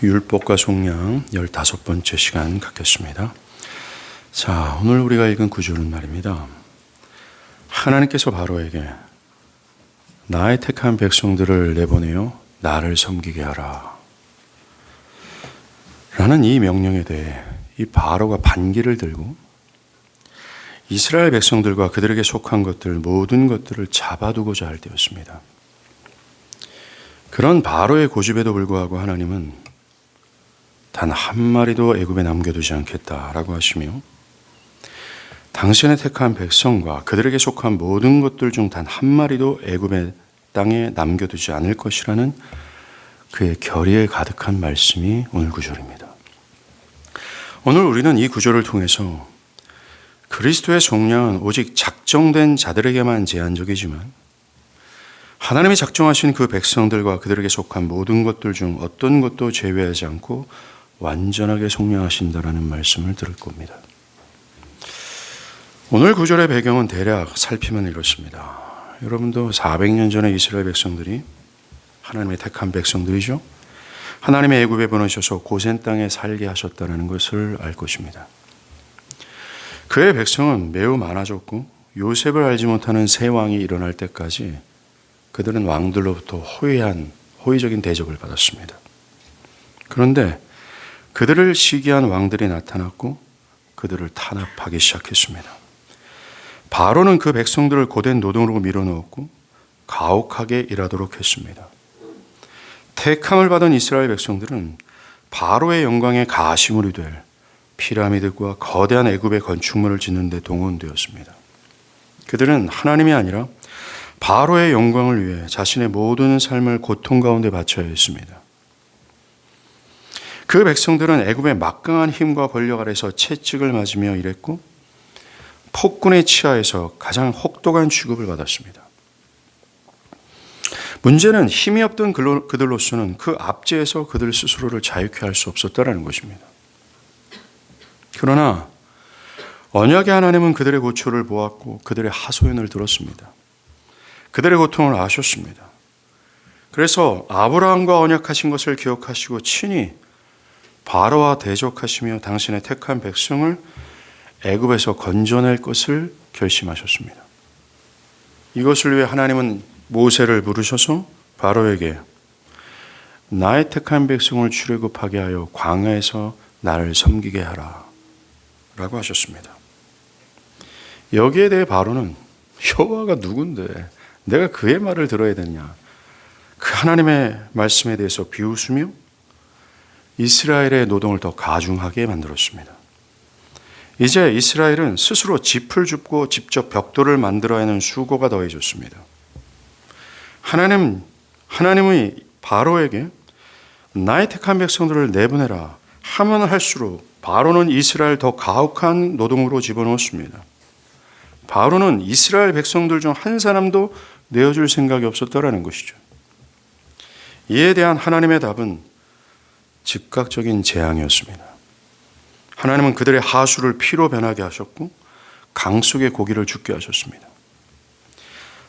율법과 속량 15번째 시간 갖겠습니다. 자, 오늘 우리가 읽은 구절은 말입니다. 하나님께서 바로에게 나의 택한 백성들을 내보내어 나를 섬기게 하라 라는 이 명령에 대해 이 바로가 반기를 들고 이스라엘 백성들과 그들에게 속한 것들 모든 것들을 잡아두고자 할 때였습니다. 그런 바로의 고집에도 불구하고 하나님은 단 한 마리도 애굽에 남겨두지 않겠다라고 하시며 당신의 택한 백성과 그들에게 속한 모든 것들 중 단 한 마리도 애굽의 땅에 남겨두지 않을 것이라는 그의 결의에 가득한 말씀이 오늘 구절입니다. 오늘 우리는 이 구절을 통해서 그리스도의 속량은 오직 작정된 자들에게만 제한적이지만 하나님이 작정하신 그 백성들과 그들에게 속한 모든 것들 중 어떤 것도 제외하지 않고 완전하게 속량하신다라는 말씀을 들을 겁니다. 오늘 구절의 배경은 대략 살피면 이렇습니다. 여러분도 400년 전에 이스라엘 백성들이 하나님의 택한 백성들이죠. 하나님의 애굽에 보내셔서 고센 땅에 살게 하셨다는 것을 알 것입니다. 그의 백성은 매우 많아졌고 요셉을 알지 못하는 새 왕이 일어날 때까지 그들은 왕들로부터 호의적인 대접을 받았습니다. 그런데 그들을 시기한 왕들이 나타났고 그들을 탄압하기 시작했습니다. 바로는 그 백성들을 고된 노동으로 밀어넣었고 가혹하게 일하도록 했습니다. 택함을 받은 이스라엘 백성들은 바로의 영광에 가시물이 될 피라미드과 거대한 애굽의 건축물을 짓는 데 동원되었습니다. 그들은 하나님이 아니라 바로의 영광을 위해 자신의 모든 삶을 고통 가운데 바쳐야 했습니다. 그 백성들은 애굽의 막강한 힘과 권력 아래서 채찍을 맞으며 일했고 폭군의 치하에서 가장 혹독한 취급을 받았습니다. 문제는 힘이 없던 그들로서는 그 압제에서 그들 스스로를 자유케 할 수 없었다는 것입니다. 그러나 언약의 하나님은 그들의 고초를 보았고 그들의 하소연을 들었습니다. 그들의 고통을 아셨습니다. 그래서 아브라함과 언약하신 것을 기억하시고 친히 바로와 대적하시며 당신의 택한 백성을 애굽에서 건져낼 것을 결심하셨습니다. 이것을 위해 하나님은 모세를 부르셔서 바로에게 나의 택한 백성을 출애굽하게 하여 광야에서 나를 섬기게 하라 라고 하셨습니다. 여기에 대해 바로는 여호와가 누군데 내가 그의 말을 들어야 되느냐, 그 하나님의 말씀에 대해서 비웃으며 이스라엘의 노동을 더 가중하게 만들었습니다. 이제 이스라엘은 스스로 짚을 줍고 직접 벽돌을 만들어야 하는 수고가 더해졌습니다. 하나님이 바로에게 나의 택한 백성들을 내보내라 하면 할수록 바로는 이스라엘 더 가혹한 노동으로 집어넣었습니다. 바로는 이스라엘 백성들 중 한 사람도 내어줄 생각이 없었다라는 것이죠. 이에 대한 하나님의 답은 즉각적인 재앙이었습니다. 하나님은 그들의 하수를 피로 변하게 하셨고 강 속의 고기를 죽게 하셨습니다.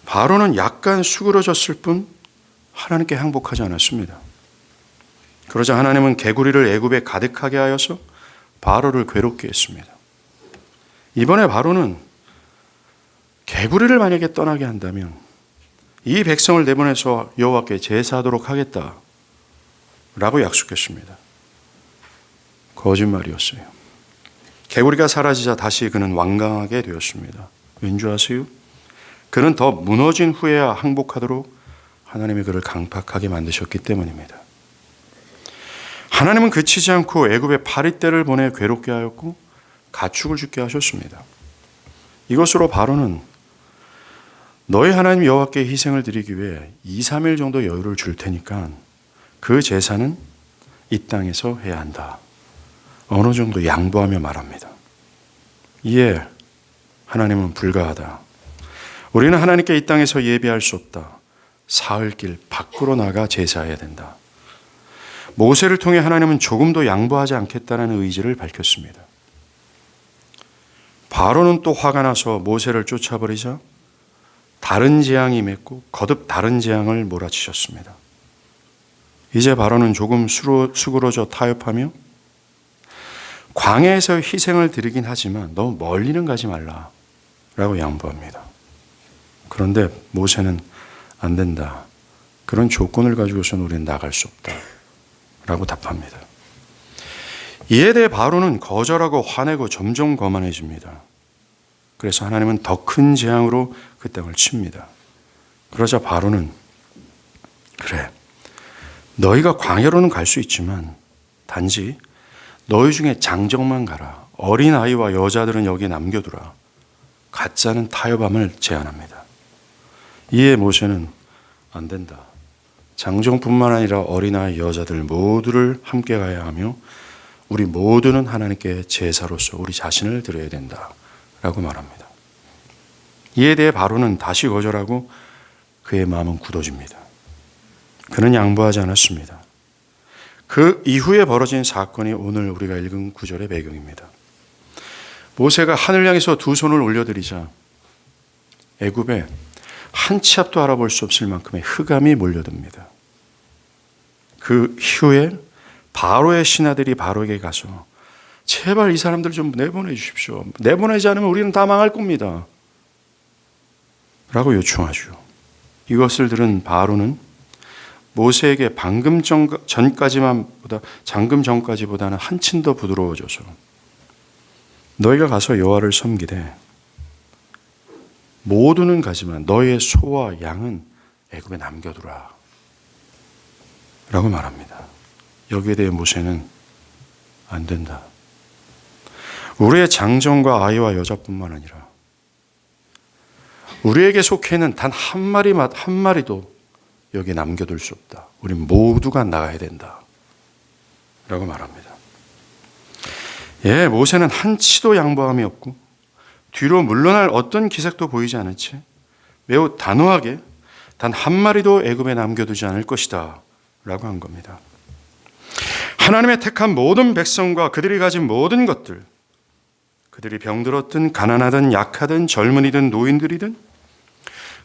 바로는 약간 수그러졌을 뿐 하나님께 항복하지 않았습니다. 그러자 하나님은 개구리를 애굽에 가득하게 하여서 바로를 괴롭게 했습니다. 이번에 바로는 개구리를 만약에 떠나게 한다면 이 백성을 내보내서 여호와께 제사하도록 하겠다라고 약속했습니다. 거짓말이었어요. 개구리가 사라지자 다시 그는 완강하게 되었습니다. 왠지 아세요? 그는 더 무너진 후에야 항복하도록 하나님이 그를 강팍하게 만드셨기 때문입니다. 하나님은 그치지 않고 애굽에 파리떼를 보내 괴롭게 하였고 가축을 죽게 하셨습니다. 이것으로 바로는 너희 하나님 여호와께 희생을 드리기 위해 2-3일 정도 여유를 줄 테니까 그 제사는 이 땅에서 해야 한다. 어느 정도 양보하며 말합니다. 이에 하나님은 불가하다. 우리는 하나님께 이 땅에서 예배할 수 없다. 사흘길 밖으로 나가 제사해야 된다. 모세를 통해 하나님은 조금도 양보하지 않겠다는 의지를 밝혔습니다. 바로는 또 화가 나서 모세를 쫓아버리자 다른 재앙이 맺고 거듭 다른 재앙을 몰아치셨습니다. 이제 바로는 조금 수그러져 타협하며 광야에서 희생을 드리긴 하지만 너무 멀리는 가지 말라 라고 양보합니다. 그런데 모세는 안 된다. 그런 조건을 가지고서는 우리는 나갈 수 없다 라고 답합니다. 이에 대해 바로는 거절하고 화내고 점점 거만해집니다. 그래서 하나님은 더 큰 재앙으로 그 땅을 칩니다. 그러자 바로는 그래, 너희가 광야로는 갈 수 있지만 단지 너희 중에 장정만 가라. 어린아이와 여자들은 여기에 남겨두라. 가짜는 타협함을 제안합니다. 이에 모세는 안 된다. 장정뿐만 아니라 어린아이, 여자들 모두를 함께 가야 하며 우리 모두는 하나님께 제사로서 우리 자신을 드려야 된다 라고 말합니다. 이에 대해 바로는 다시 거절하고 그의 마음은 굳어집니다. 그는 양보하지 않았습니다. 그 이후에 벌어진 사건이 오늘 우리가 읽은 구절의 배경입니다. 모세가 하늘 향해서 두 손을 올려드리자 애굽에 한 치 앞도 알아볼 수 없을 만큼의 흑암이 몰려듭니다. 그 이후에 바로의 신하들이 바로에게 가서 제발 이 사람들 좀 내보내 주십시오. 내보내지 않으면 우리는 다 망할 겁니다. 라고 요청하죠. 이것을 들은 바로는 모세에게 방금 전까지보다는 한층 더 부드러워져서 너희가 가서 여호와를 섬기되 모두는 가지만 너희의 소와 양은 애굽에 남겨두라 라고 말합니다. 여기에 대해 모세는 안 된다. 우리의 장정과 아이와 여자뿐만 아니라 우리에게 속해 있는 단 한 마리도 여기에 남겨둘 수 없다. 우리 모두가 나가야 된다 라고 말합니다. 모세는 한치도 양보함이 없고 뒤로 물러날 어떤 기색도 보이지 않은 채 매우 단호하게 단 한 마리도 애굽에 남겨두지 않을 것이다 라고 한 겁니다. 하나님의 택한 모든 백성과 그들이 가진 모든 것들, 그들이 병들었든 가난하든 약하든 젊은이든 노인들이든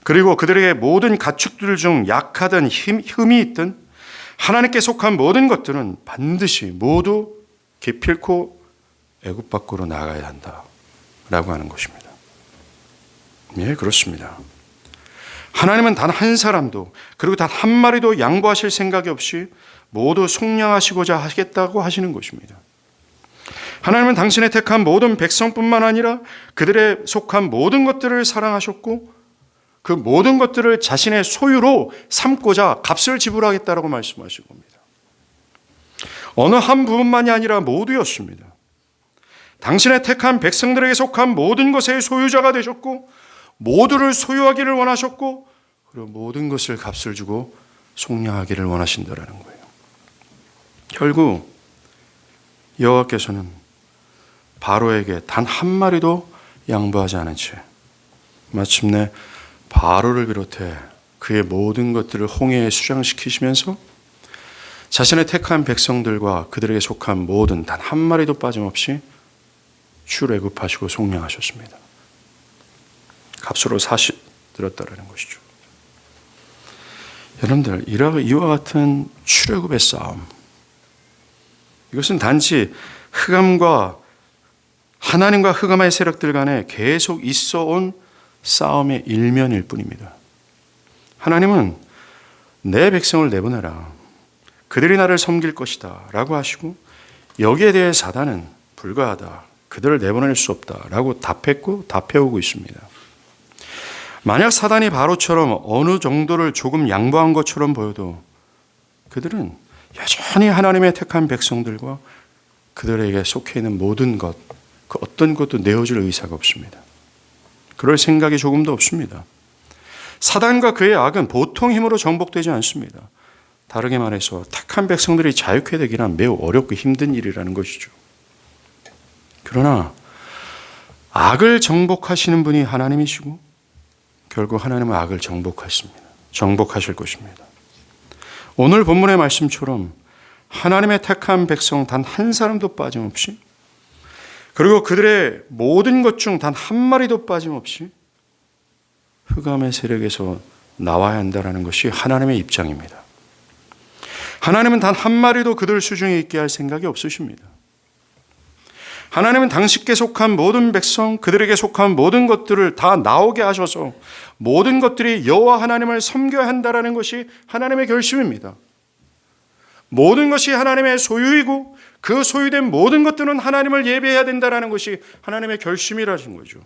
그리고 그들에게 모든 가축들 중 약하든 흠이 있든 하나님께 속한 모든 것들은 반드시 모두 기필코 애굽 밖으로 나가야 한다라고 하는 것입니다. 그렇습니다. 하나님은 단 한 사람도 그리고 단 한 마리도 양보하실 생각이 없이 모두 속량하시고자 하겠다고 하시는 것입니다. 하나님은 당신의 택한 모든 백성뿐만 아니라 그들의 속한 모든 것들을 사랑하셨고 그 모든 것들을 자신의 소유로 삼고자 값을 지불하겠다라고 말씀하신 겁니다. 어느 한 부분만이 아니라 모두였습니다. 당신의 택한 백성들에게 속한 모든 것의 소유자가 되셨고 모두를 소유하기를 원하셨고 그리고 모든 것을 값을 주고 속량하기를 원하신다라는 거예요. 결국 여호와께서는 바로에게 단 한 마리도 양보하지 않은 채 마침내 바로를 비롯해 그의 모든 것들을 홍해에 수장시키시면서 자신의 택한 백성들과 그들에게 속한 모든 단 한 마리도 빠짐없이 출애굽하시고 속량하셨습니다. 값으로 사시들었다라는 것이죠. 여러분들, 이와 같은 출애굽의 싸움, 이것은 단지 하나님과 흑암의 세력들 간에 계속 있어온 싸움의 일면일 뿐입니다. 하나님은 내 백성을 내보내라. 그들이 나를 섬길 것이다. 라고 하시고 여기에 대해 사단은 불가하다. 그들을 내보낼 수 없다. 라고 답했고 답해오고 있습니다. 만약 사단이 바로처럼 어느 정도를 조금 양보한 것처럼 보여도 그들은 여전히 하나님의 택한 백성들과 그들에게 속해 있는 모든 것, 그 어떤 것도 내어줄 의사가 없습니다. 그럴 생각이 조금도 없습니다. 사단과 그의 악은 보통 힘으로 정복되지 않습니다. 다르게 말해서 택한 백성들이 자유케 되기란 매우 어렵고 힘든 일이라는 것이죠. 그러나 악을 정복하시는 분이 하나님이시고 결국 하나님은 악을 정복하실 것입니다. 오늘 본문의 말씀처럼 하나님의 택한 백성 단 한 사람도 빠짐없이 그리고 그들의 모든 것 중 단 한 마리도 빠짐없이 흑암의 세력에서 나와야 한다는 것이 하나님의 입장입니다. 하나님은 단 한 마리도 그들 수중에 있게 할 생각이 없으십니다. 하나님은 당신께 속한 모든 백성, 그들에게 속한 모든 것들을 다 나오게 하셔서 모든 것들이 여호와 하나님을 섬겨야 한다는 것이 하나님의 결심입니다. 모든 것이 하나님의 소유이고 그 소유된 모든 것들은 하나님을 예배해야 된다는 것이 하나님의 결심이라는 거죠.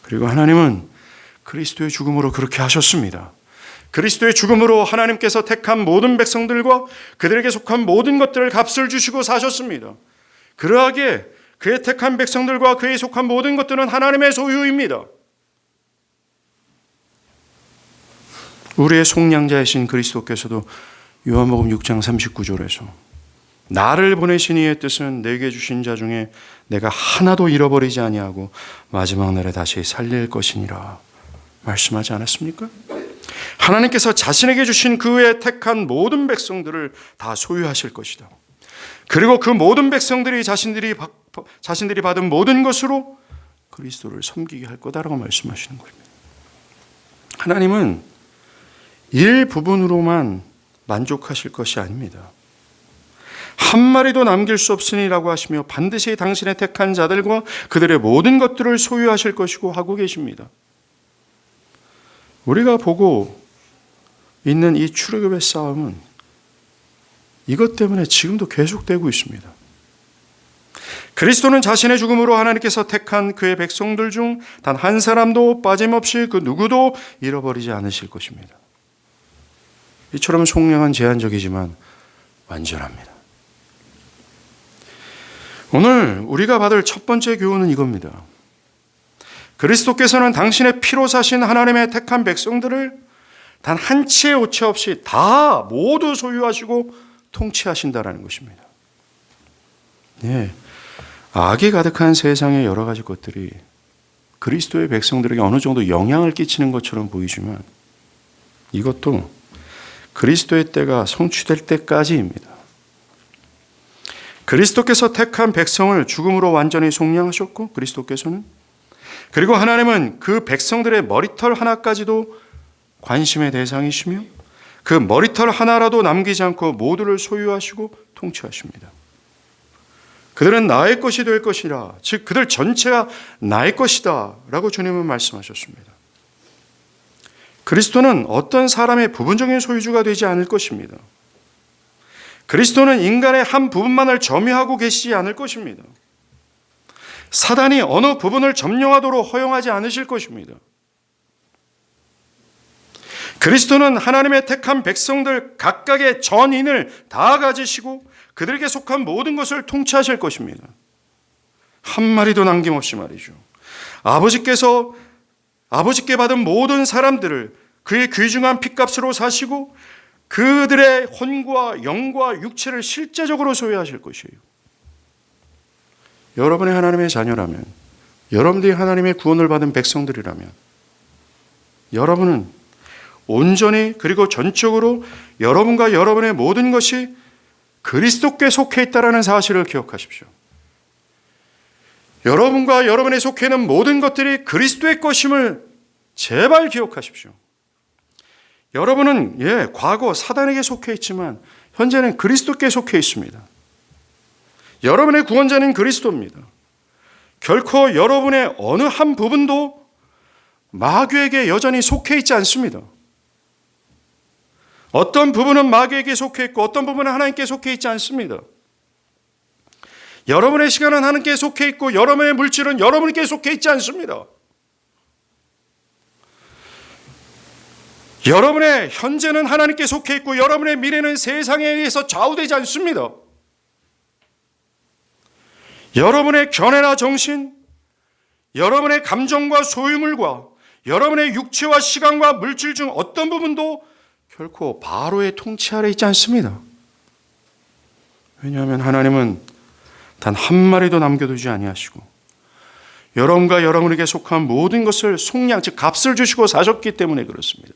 그리고 하나님은 그리스도의 죽음으로 그렇게 하셨습니다. 그리스도의 죽음으로 하나님께서 택한 모든 백성들과 그들에게 속한 모든 것들을 값을 주시고 사셨습니다. 그러하기에 그의 택한 백성들과 그에 속한 모든 것들은 하나님의 소유입니다. 우리의 속량자이신 그리스도께서도 요한복음 6장 39절에서 나를 보내신 이의 뜻은 내게 주신 자 중에 내가 하나도 잃어버리지 아니하고 마지막 날에 다시 살릴 것이니라 말씀하지 않았습니까? 하나님께서 자신에게 주신 그의 택한 모든 백성들을 다 소유하실 것이다. 그리고 그 모든 백성들이 자신들이 받은 모든 것으로 그리스도를 섬기게 할 거다라고 말씀하시는 겁니다. 하나님은 일부분으로만 만족하실 것이 아닙니다. 한 마리도 남길 수 없으니라고 하시며 반드시 당신의 택한 자들과 그들의 모든 것들을 소유하실 것이고 하고 계십니다. 우리가 보고 있는 이 출애굽의 싸움은 이것 때문에 지금도 계속되고 있습니다. 그리스도는 자신의 죽음으로 하나님께서 택한 그의 백성들 중 단 한 사람도 빠짐없이 그 누구도 잃어버리지 않으실 것입니다. 이처럼 속량은 제한적이지만 완전합니다. 오늘 우리가 받을 첫 번째 교훈은 이겁니다. 그리스도께서는 당신의 피로 사신 하나님의 택한 백성들을 단 한 치의 오차 없이 다 모두 소유하시고 통치하신다라는 것입니다. 네, 악이 가득한 세상의 여러 가지 것들이 그리스도의 백성들에게 어느 정도 영향을 끼치는 것처럼 보이지만 이것도 그리스도의 때가 성취될 때까지입니다. 그리스도께서 택한 백성을 죽음으로 완전히 속량하셨고 그리스도께서는 그리고 하나님은 그 백성들의 머리털 하나까지도 관심의 대상이시며 그 머리털 하나라도 남기지 않고 모두를 소유하시고 통치하십니다. 그들은 나의 것이 될 것이라, 즉 그들 전체가 나의 것이다 라고 주님은 말씀하셨습니다. 그리스도는 어떤 사람의 부분적인 소유주가 되지 않을 것입니다. 그리스도는 인간의 한 부분만을 점유하고 계시지 않을 것입니다. 사단이 어느 부분을 점령하도록 허용하지 않으실 것입니다. 그리스도는 하나님의 택한 백성들 각각의 전인을 다 가지시고 그들에게 속한 모든 것을 통치하실 것입니다. 한 마리도 남김없이 말이죠. 아버지께 받은 모든 사람들을 그의 귀중한 핏값으로 사시고 그들의 혼과 영과 육체를 실제적으로 소유하실 것이에요. 여러분이 하나님의 자녀라면, 여러분들이 하나님의 구원을 받은 백성들이라면 여러분은 온전히 그리고 전적으로 여러분과 여러분의 모든 것이 그리스도께 속해 있다는 사실을 기억하십시오. 여러분과 여러분에 속해 있는 모든 것들이 그리스도의 것임을 제발 기억하십시오. 여러분은 과거 사단에게 속해 있지만 현재는 그리스도께 속해 있습니다. 여러분의 구원자는 그리스도입니다. 결코 여러분의 어느 한 부분도 마귀에게 여전히 속해 있지 않습니다. 어떤 부분은 마귀에게 속해 있고 어떤 부분은 하나님께 속해 있지 않습니다. 여러분의 시간은 하나님께 속해 있고 여러분의 물질은 여러분께 속해 있지 않습니다. 여러분의 현재는 하나님께 속해 있고 여러분의 미래는 세상에 의해서 좌우되지 않습니다. 여러분의 견해나 정신, 여러분의 감정과 소유물과 여러분의 육체와 시간과 물질 중 어떤 부분도 결코 바로의 통치 아래 있지 않습니다. 왜냐하면 하나님은 단 한 마리도 남겨두지 아니하시고 여러분과 여러분에게 속한 모든 것을 속량, 즉 값을 주시고 사셨기 때문에 그렇습니다.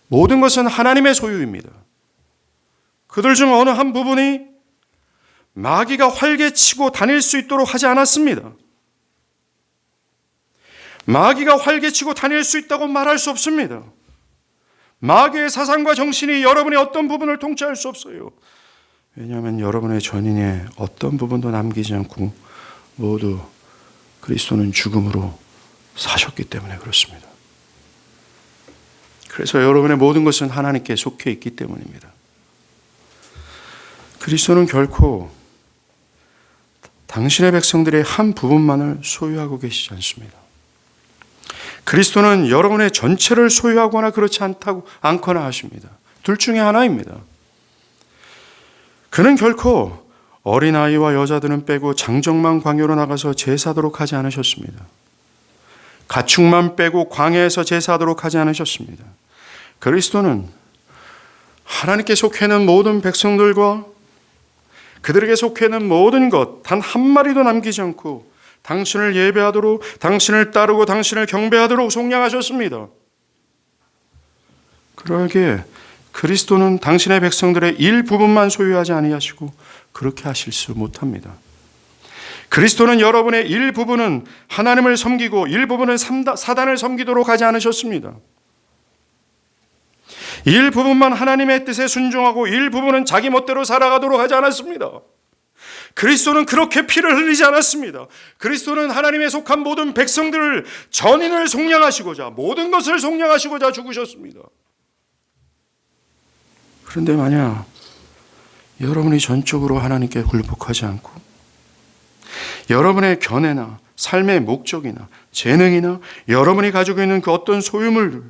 모든 것은 하나님의 소유입니다. 그들 중 어느 한 부분이 마귀가 활개치고 다닐 수 있도록 하지 않았습니다. 마귀가 활개치고 다닐 수 있다고 말할 수 없습니다. 마귀의 사상과 정신이 여러분의 어떤 부분을 통치할 수 없어요. 왜냐하면 여러분의 전인의 어떤 부분도 남기지 않고 모두 그리스도는 죽음으로 사셨기 때문에 그렇습니다. 그래서 여러분의 모든 것은 하나님께 속해 있기 때문입니다. 그리스도는 결코 당신의 백성들의 한 부분만을 소유하고 계시지 않습니다. 그리스도는 여러분의 전체를 소유하거나 그렇지 않거나 하십니다. 둘 중에 하나입니다. 그는 결코 어린아이와 여자들은 빼고 장정만 광야로 나가서 제사하도록 하지 않으셨습니다. 가축만 빼고 광야에서 제사하도록 하지 않으셨습니다. 그리스도는 하나님께 속해 있는 모든 백성들과 그들에게 속해 있는 모든 것 단 한 마리도 남기지 않고 당신을 예배하도록, 당신을 따르고 당신을 경배하도록 속량하셨습니다. 그러기에 그리스도는 당신의 백성들의 일부분만 소유하지 아니하시고 그렇게 하실 수 못합니다. 그리스도는 여러분의 일부분은 하나님을 섬기고 일부분은 사단을 섬기도록 하지 않으셨습니다. 일부분만 하나님의 뜻에 순종하고 일부분은 자기 멋대로 살아가도록 하지 않았습니다. 그리스도는 그렇게 피를 흘리지 않았습니다. 그리스도는 하나님에 속한 모든 백성들을 전인을 속량하시고자 모든 것을 속량하시고자 죽으셨습니다. 그런데 만약 여러분이 전적으로 하나님께 굴복하지 않고 여러분의 견해나 삶의 목적이나 재능이나 여러분이 가지고 있는 그 어떤 소유물들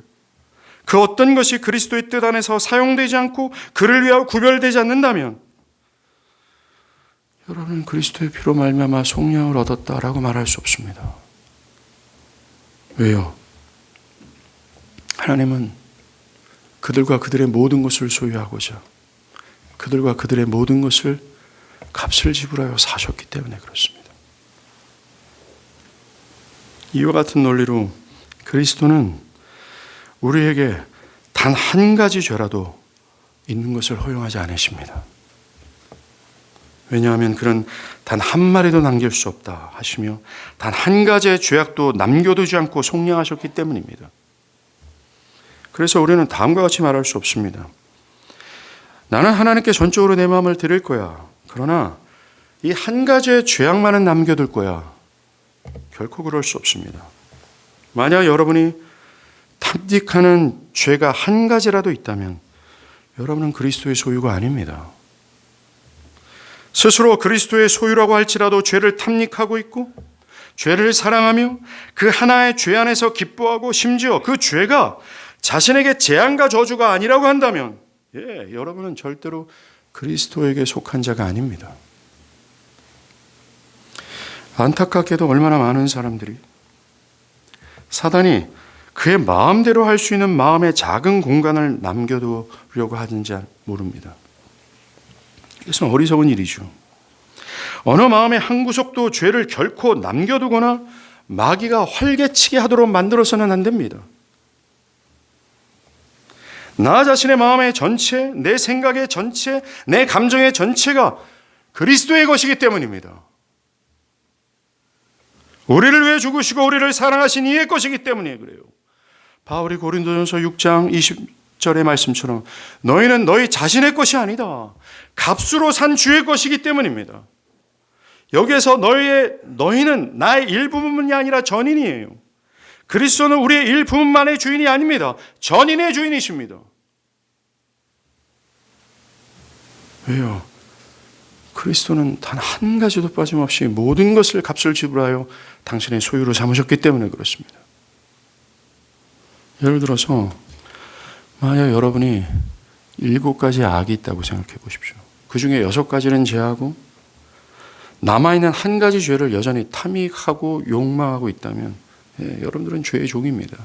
그 어떤 것이 그리스도의 뜻 안에서 사용되지 않고 그를 위하여 구별되지 않는다면 여러분은 그리스도의 피로 말미암아 속량을 얻었다라고 말할 수 없습니다. 왜요? 하나님은 그들과 그들의 모든 것을 소유하고자 그들과 그들의 모든 것을 값을 지불하여 사셨기 때문에 그렇습니다. 이와 같은 논리로 그리스도는 우리에게 단 한 가지 죄라도 있는 것을 허용하지 않으십니다. 왜냐하면 그는 단 한 마리도 남길 수 없다 하시며 단 한 가지의 죄악도 남겨두지 않고 속량하셨기 때문입니다. 그래서 우리는 다음과 같이 말할 수 없습니다. 나는 하나님께 전적으로 내 마음을 드릴 거야. 그러나 이 한 가지의 죄악만은 남겨둘 거야. 결코 그럴 수 없습니다. 만약 여러분이 탐닉하는 죄가 한 가지라도 있다면 여러분은 그리스도의 소유가 아닙니다. 스스로 그리스도의 소유라고 할지라도 죄를 탐닉하고 있고 죄를 사랑하며 그 하나의 죄 안에서 기뻐하고 심지어 그 죄가 자신에게 재앙과 저주가 아니라고 한다면 여러분은 절대로 그리스도에게 속한 자가 아닙니다. 안타깝게도 얼마나 많은 사람들이 사단이 그의 마음대로 할 수 있는 마음의 작은 공간을 남겨두려고 하는지 모릅니다. 그래서 어리석은 일이죠. 어느 마음의 한 구석도 죄를 결코 남겨두거나 마귀가 활개치게 하도록 만들어서는 안 됩니다. 나 자신의 마음의 전체, 내 생각의 전체, 내 감정의 전체가 그리스도의 것이기 때문입니다. 우리를 위해 죽으시고 우리를 사랑하신 이의 것이기 때문에 그래요. 바울이 고린도전서 6장 20절의 말씀처럼 너희는 너희 자신의 것이 아니다. 값으로 산 주의 것이기 때문입니다. 여기에서 너희는 나의 일부분이 아니라 전인이에요. 그리스도는 우리의 일부분만의 주인이 아닙니다. 전인의 주인이십니다. 왜요? 그리스도는 단 한 가지도 빠짐없이 모든 것을 값을 지불하여 당신의 소유로 삼으셨기 때문에 그렇습니다. 예를 들어서 만약 여러분이 7가지 악이 있다고 생각해 보십시오. 그 중에 6가지는 제하고 남아있는 한 가지 죄를 여전히 탐닉하고 욕망하고 있다면 여러분들은 죄의 종입니다.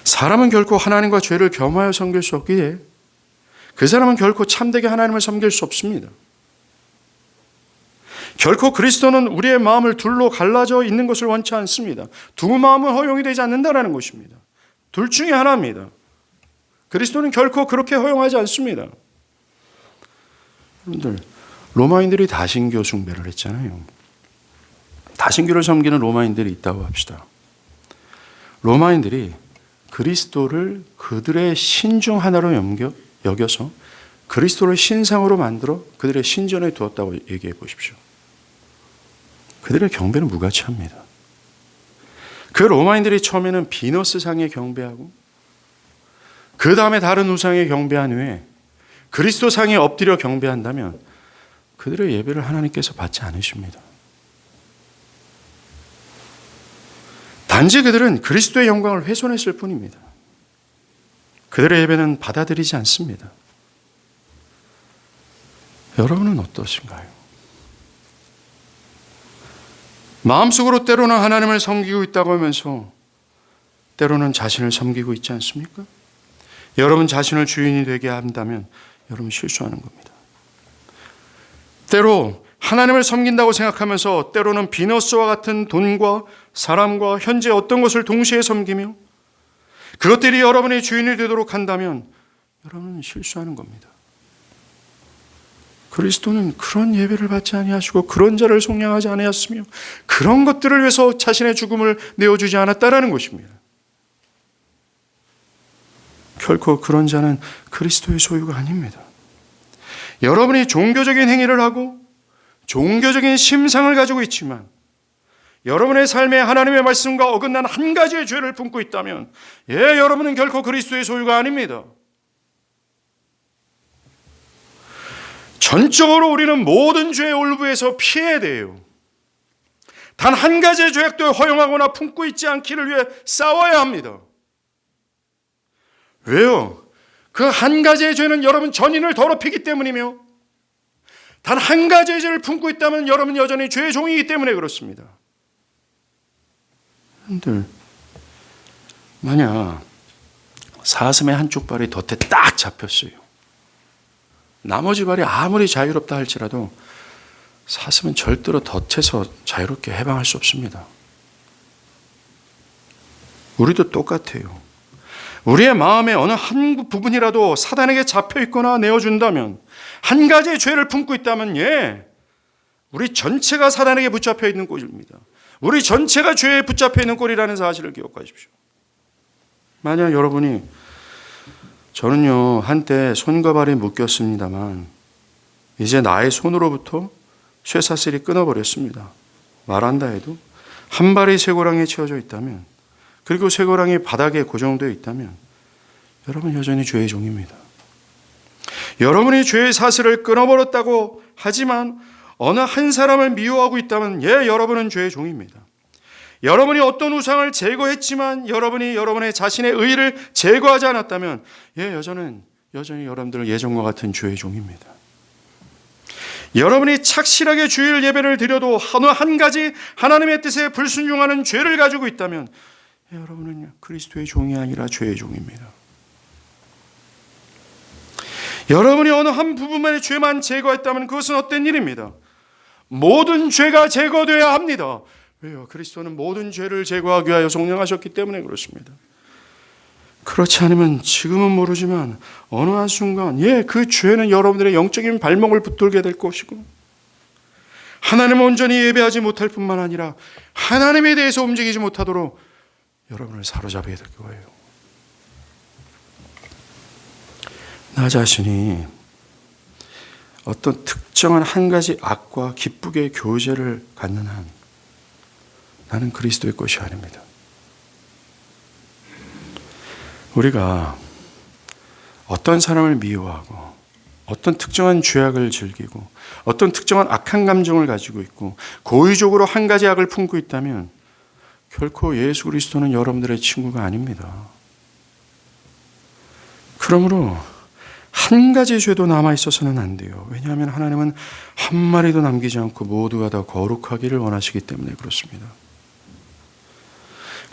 사람은 결코 하나님과 죄를 겸하여 섬길 수 없기에 그 사람은 결코 참되게 하나님을 섬길 수 없습니다. 결코 그리스도는 우리의 마음을 둘로 갈라져 있는 것을 원치 않습니다. 두 마음은 허용이 되지 않는다는 것입니다. 둘 중에 하나입니다. 그리스도는 결코 그렇게 허용하지 않습니다. 여러분들, 로마인들이 다신교 숭배를 했잖아요. 다신교를 섬기는 로마인들이 있다고 합시다. 로마인들이 그리스도를 그들의 신중 하나로 여겨서 그리스도를 신상으로 만들어 그들의 신전에 두었다고 얘기해 보십시오. 그들의 경배는 무가치합니다. 그 로마인들이 처음에는 비너스 상에 경배하고 그 다음에 다른 우상에 경배한 후에 그리스도 상에 엎드려 경배한다면 그들의 예배를 하나님께서 받지 않으십니다. 단지 그들은 그리스도의 영광을 훼손했을 뿐입니다. 그들의 예배는 받아들이지 않습니다. 여러분은 어떠신가요? 마음속으로 때로는 하나님을 섬기고 있다고 하면서 때로는 자신을 섬기고 있지 않습니까? 여러분 자신을 주인이 되게 한다면 여러분 실수하는 겁니다. 때로 하나님을 섬긴다고 생각하면서 때로는 비너스와 같은 돈과 사람과 현재 어떤 것을 동시에 섬기며 그것들이 여러분의 주인이 되도록 한다면 여러분은 실수하는 겁니다. 그리스도는 그런 예배를 받지 아니하시고 그런 자를 속량하지 아니하였으며 그런 것들을 위해서 자신의 죽음을 내어주지 않았다라는 것입니다. 결코 그런 자는 그리스도의 소유가 아닙니다. 여러분이 종교적인 행위를 하고 종교적인 심상을 가지고 있지만 여러분의 삶에 하나님의 말씀과 어긋난 한 가지의 죄를 품고 있다면 여러분은 결코 그리스도의 소유가 아닙니다. 전적으로 우리는 모든 죄의 올부에서 피해야 돼요. 단 한 가지의 죄악도 허용하거나 품고 있지 않기를 위해 싸워야 합니다. 왜요? 그 한 가지의 죄는 여러분 전인을 더럽히기 때문이며 단 한 가지의 죄를 품고 있다면 여러분 여전히 죄의 종이기 때문에 그렇습니다. 여러분들 만약 사슴의 한쪽 발이 덫에 딱 잡혔어요. 나머지 발이 아무리 자유롭다 할지라도 사슴은 절대로 덫에서 자유롭게 해방할 수 없습니다. 우리도 똑같아요. 우리의 마음의 어느 한 부분이라도 사단에게 잡혀 있거나 내어준다면 한 가지의 죄를 품고 있다면 우리 전체가 사단에게 붙잡혀 있는 꼴입니다. 우리 전체가 죄에 붙잡혀 있는 꼴이라는 사실을 기억하십시오. 만약 여러분이 저는요 한때 손과 발이 묶였습니다만 이제 나의 손으로부터 쇠사슬이 끊어버렸습니다. 말한다 해도 한 발이 쇠고랑이에 채워져 있다면 그리고 쇠고랑이 바닥에 고정되어 있다면 여러분 여전히 죄의 종입니다. 여러분이 죄의 사슬을 끊어버렸다고 하지만 어느 한 사람을 미워하고 있다면 여러분은 죄의 종입니다. 여러분이 어떤 우상을 제거했지만 여러분이 여러분의 자신의 의를 제거하지 않았다면 여전히 여러분들은 예전과 같은 죄의 종입니다. 여러분이 착실하게 주일 예배를 드려도 어느 한 가지 하나님의 뜻에 불순종하는 죄를 가지고 있다면 여러분은 그리스도의 종이 아니라 죄의 종입니다. 여러분이 어느 한 부분만의 죄만 제거했다면 그것은 헛된 일입니다. 모든 죄가 제거되어야 합니다. 왜요? 그리스도는 모든 죄를 제거하기 위하여 속량하셨기 때문에 그렇습니다. 그렇지 않으면 지금은 모르지만 어느 한순간 그 죄는 여러분들의 영적인 발목을 붙들게 될 것이고 하나님을 온전히 예배하지 못할 뿐만 아니라 하나님에 대해서 움직이지 못하도록 여러분을 사로잡게 될 거예요. 나 자신이 어떤 특정한 한 가지 악과 기쁘게 교제를 갖는 한 나는 그리스도의 것이 아닙니다. 우리가 어떤 사람을 미워하고 어떤 특정한 죄악을 즐기고 어떤 특정한 악한 감정을 가지고 있고 고의적으로 한 가지 악을 품고 있다면 결코 예수 그리스도는 여러분들의 친구가 아닙니다. 그러므로 한 가지 죄도 남아있어서는 안 돼요. 왜냐하면 하나님은 한 마리도 남기지 않고 모두가 다 거룩하기를 원하시기 때문에 그렇습니다.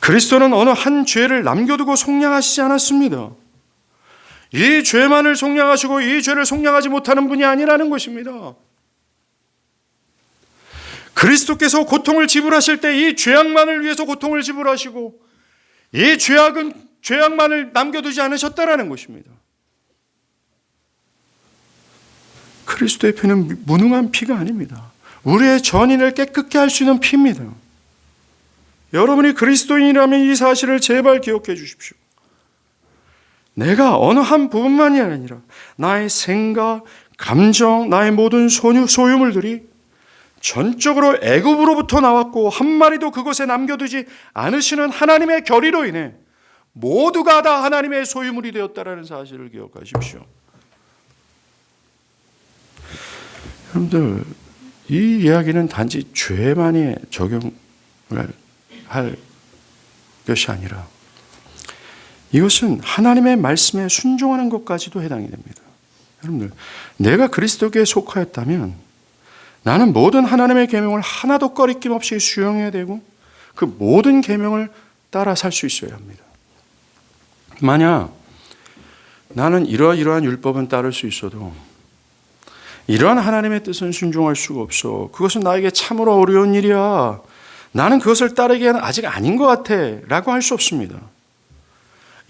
그리스도는 어느 한 죄를 남겨두고 속량하시지 않았습니다. 이 죄만을 속량하시고 이 죄를 속량하지 못하는 분이 아니라는 것입니다. 그리스도께서 고통을 지불하실 때 이 죄악만을 위해서 고통을 지불하시고 이 죄악만을 남겨두지 않으셨다라는 것입니다. 그리스도의 피는 무능한 피가 아닙니다. 우리의 전인을 깨끗게 할 수 있는 피입니다. 여러분이 그리스도인이라면 이 사실을 제발 기억해 주십시오. 내가 어느 한 부분만이 아니라 나의 생각, 감정, 나의 모든 소유물들이 전적으로 애굽으로부터 나왔고 한 마리도 그곳에 남겨두지 않으시는 하나님의 결의로 인해 모두가 다 하나님의 소유물이 되었다는 사실을 기억하십시오. 여러분들, 이 이야기는 단지 죄만이 적용을 할 것이 아니라 이것은 하나님의 말씀에 순종하는 것까지도 해당이 됩니다. 여러분들, 내가 그리스도께 속하였다면 나는 모든 하나님의 계명을 하나도 꺼리낌 없이 수용해야 되고 그 모든 계명을 따라 살 수 있어야 합니다. 만약 나는 이러한 율법은 따를 수 있어도 이러한 하나님의 뜻은 순종할 수가 없어, 그것은 나에게 참으로 어려운 일이야, 나는 그것을 따르기에는 아직 아닌 것 같아 라고 할 수 없습니다.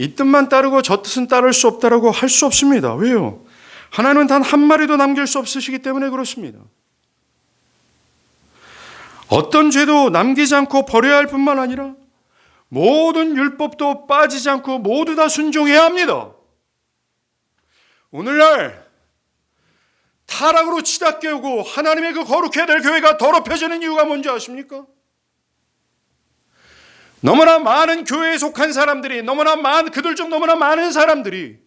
이 뜻만 따르고 저 뜻은 따를 수 없다라고 할 수 없습니다. 왜요? 하나님은 단 한 마리도 남길 수 없으시기 때문에 그렇습니다. 어떤 죄도 남기지 않고 버려야 할 뿐만 아니라 모든 율법도 빠지지 않고 모두 다 순종해야 합니다. 오늘날 타락으로 치닫게 오고 하나님의 그 거룩해야 될 교회가 더럽혀지는 이유가 뭔지 아십니까? 너무나 많은 교회에 속한 사람들이, 그들 중 너무나 많은 사람들이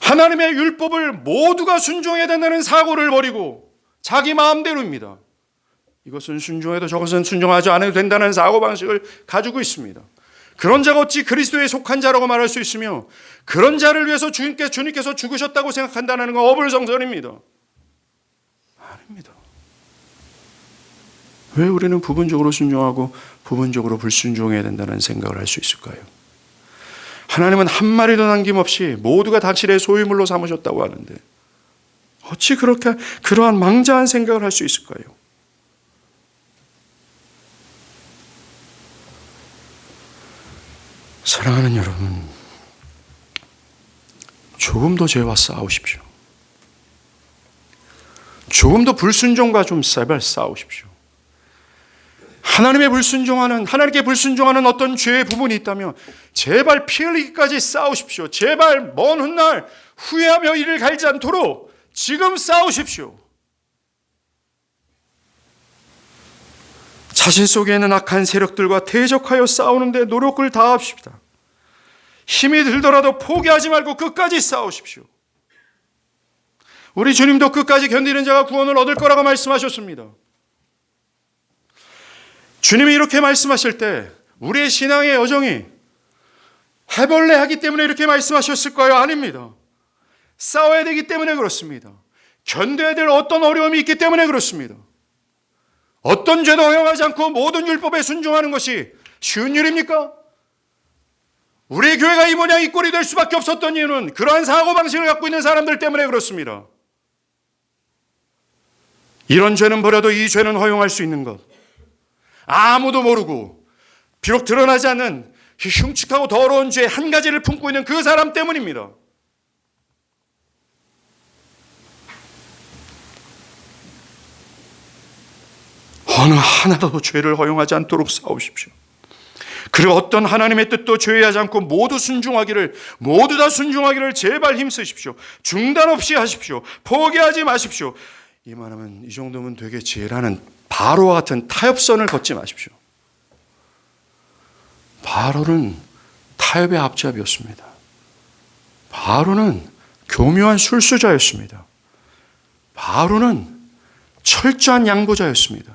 하나님의 율법을 모두가 순종해야 된다는 사고를 버리고 자기 마음대로입니다. 이것은 순종해도 저것은 순종하지 않아도 된다는 사고방식을 가지고 있습니다. 그런 자가 어찌 그리스도에 속한 자라고 말할 수 있으며 그런 자를 위해서 주님께서 죽으셨다고 생각한다는 건 어불성설입니다. 아닙니다. 왜 우리는 부분적으로 순종하고 부분적으로 불순종해야 된다는 생각을 할 수 있을까요? 하나님은 한 마리도 남김없이 모두가 당신의 소유물로 삼으셨다고 하는데 어찌 그러한 망자한 생각을 할 수 있을까요? 사랑하는 여러분, 조금 더 죄와 싸우십시오. 조금 더 불순종과 좀 싸우십시오. 하나님께 불순종하는 어떤 죄의 부분이 있다면 제발 피 흘리기까지 싸우십시오. 제발 먼 훗날 후회하며 이를 갈지 않도록 지금 싸우십시오. 자신 속에 있는 악한 세력들과 대적하여 싸우는데 노력을 다합시다. 힘이 들더라도 포기하지 말고 끝까지 싸우십시오. 우리 주님도 끝까지 견디는 자가 구원을 얻을 거라고 말씀하셨습니다. 주님이 이렇게 말씀하실 때 우리의 신앙의 여정이 해벌레하기 때문에 이렇게 말씀하셨을까요? 아닙니다. 싸워야 되기 때문에 그렇습니다. 견뎌야 될 어떤 어려움이 있기 때문에 그렇습니다. 어떤 죄도 허용하지 않고 모든 율법에 순종하는 것이 쉬운 일입니까? 우리 교회가 이 모양 이 꼴이 될 수밖에 없었던 이유는 그러한 사고방식을 갖고 있는 사람들 때문에 그렇습니다. 이런 죄는 버려도 이 죄는 허용할 수 있는 것, 아무도 모르고 비록 드러나지 않는 흉측하고 더러운 죄 한 가지를 품고 있는 그 사람 때문입니다. 어느 하나도 죄를 허용하지 않도록 싸우십시오. 그리고 어떤 하나님의 뜻도 죄하지 않고 모두 다 순종하기를 제발 힘쓰십시오. 중단 없이 하십시오. 포기하지 마십시오. 이만하면 이 정도면 되겠지라는 바로와 같은 타협선을 걷지 마십시오. 바로는 타협의 앞잡이였습니다. 바로는 교묘한 술수자였습니다. 바로는 철저한 양보자였습니다.